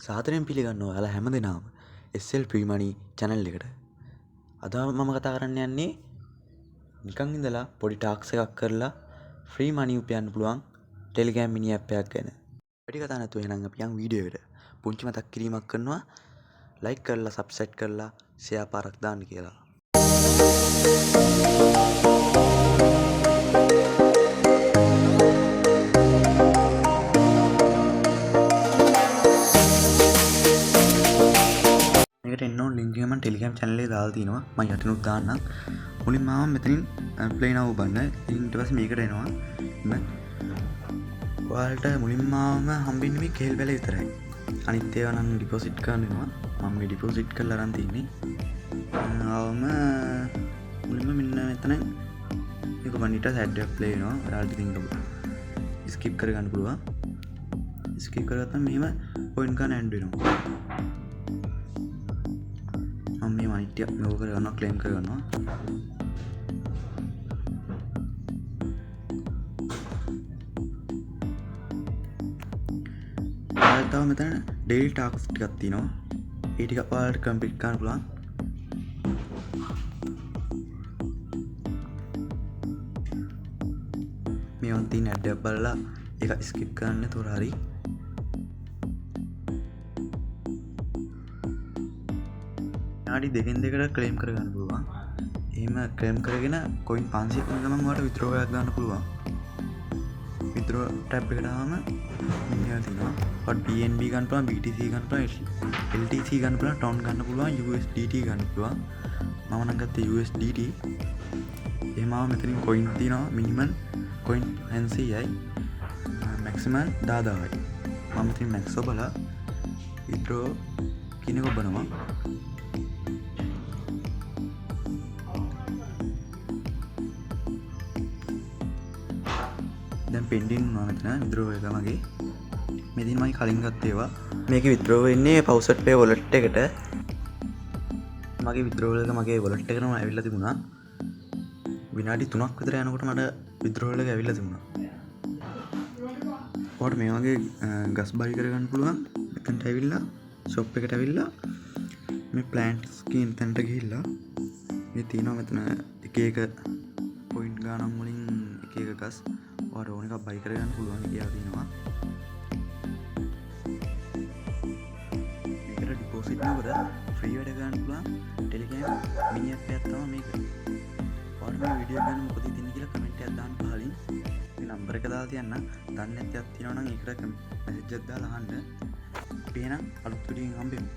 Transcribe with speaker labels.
Speaker 1: සාදරයෙන් පිළිගන්නවා ඔයාලා හැමදෙනාම SL Free Money channel එකට. අද මම කතා කරන්න යන්නේ නිකන් ඉඳලා පොඩි ටාක්ස් එකක් කරලා free money උපයන්න පුළුවන් Telegram mini app එකක් ගැන. වැඩි කතා නැතුව එහෙනම් අපි යන් වීඩියෝ එකට. පුංචි මතක් කිරීමක් කරනවා. like කරලා subscribe කරලා share පාරක් දාන්න කියලා. මේකට එන්න ඕන ලින්ක් එක මම Telegram channel එකේ දාලා තිනවා. මම යටිනුත් දාන්නම්. මුලින්ම මම මෙතනින් play now බන්න. ඊට පස්සේ මේකට එනවා. ඔයාලට මුලින්ම හම්බෙන්නේ මේ කේල් බැල විතරයි. අනිත් ඒවා නම් ඩිපොසිට් කරන්න වෙනවා. මම මේ ඩිපොසිට් කරලා අරන් තින්නේ. ආවම මුලින්ම මෙන්න මෙතන මේක වනිට සැඩ් එකක් ප්ලේ වෙනවා. ඔයාලට ඉතින් ස්කිප් කරගන්න පුළුවන්. ස්කිප් කරගත්තාම මෙහෙම පොයින්ට් ගන්න ඇඩ් වෙනවා. මම මේ මනිටිය මේක කරගන්නවා ක්ලේම් කරගන්නවා. තව මෙතන ඩේලි ටාස්ක් ටිකක් තියෙනවා. ඒ ටික ඔයාලට කම්ප්ලීට් කරන්න පුළුවන්. මේවන් තියෙන ඇඩ් එක බලලා ඒක ස්කිප් කරන්න තොර හරි. නාඩි දෙකෙන් දෙකට ක්ලේම් කරගන්න පුළුවන්. එහෙම ක්ලේම් කරගෙන කොයින් 500ක් වුණ ගමන් ඔයාලට විත්ඩ්‍රෝ එකක් ගන්න පුළුවන්. විත්ඩ්‍රෝ ටැබ් එකට ආවම මෙන්න තියෙනවා. ඔයාලට BNB ගන්න පුළුවන්, BTC ගන්න පුළුවන්, LTC ගන්න පුළුවන්, TON ගන්න පුළුවන්, USDT ගන්න පුළුවන්. මම නම් ගත්තේ USDT. එහෙම ආව මෙතනින් කොයින් තියෙනවා මිනිමම් කොයින් 900යි මැක්සිමම් 10000යි. මම මෙතන මැක්ස් ඔබලා විත්ඩ්‍රෝ කියන එක ඔබනවා. දැන් පෙන්ඩින් වුණා මෙතන විත්ඩ්‍රෝ එක මගේ. මෙතන මම කලින් ගත්ත ඒවා. මේක විත්ඩ්‍රෝ වෙන්නේ පවුසට් පේ වොලට් එකට. මගේ විත්ඩ්‍රෝ එක මගේ වොලට් එකටම ඇවිල්ලා තිබුණා. විනාඩි 3ක් විතර යනකොට මට විත්ඩ්‍රෝ එක ඇවිල්ලා තිබුණා. ඔයාලට මේ වගේ ගස් බයි කරගන්න පුළුවන්. මෙතනට ඇවිල්ලා shop එකට ඇවිල්ලා මේ plants කියන තැනට ගිහිල්ලා මේ තියෙනවා මෙතන එක එක පොයින්ට් ගානක් වලින් එක එක ගස් ඔයාලට ඕන එකක් බයි කරගන්න පුළුවන් කියලා තියෙනවා. මේකට ඩිපොසිට් නෝකද ෆ්‍රී වැඩ ගන්න පුළුවන් Telegram mini app එකක් තමයි මේක. ඔයාලට මේ වීඩියෝ ගන්න මොකද ඉතින් කියලා කමෙන්ට් එකක් දාන්න පහලින්. මේ නම්බර එක දාලා තියන්න. දන්නේ නැත්නම් තියෙනවා නම් ඒකට මැසේජ් එකක් දාලා අහන්න. අපි එහෙනම් අලුත් වීඩියෝ එකකින් හම්බෙමු.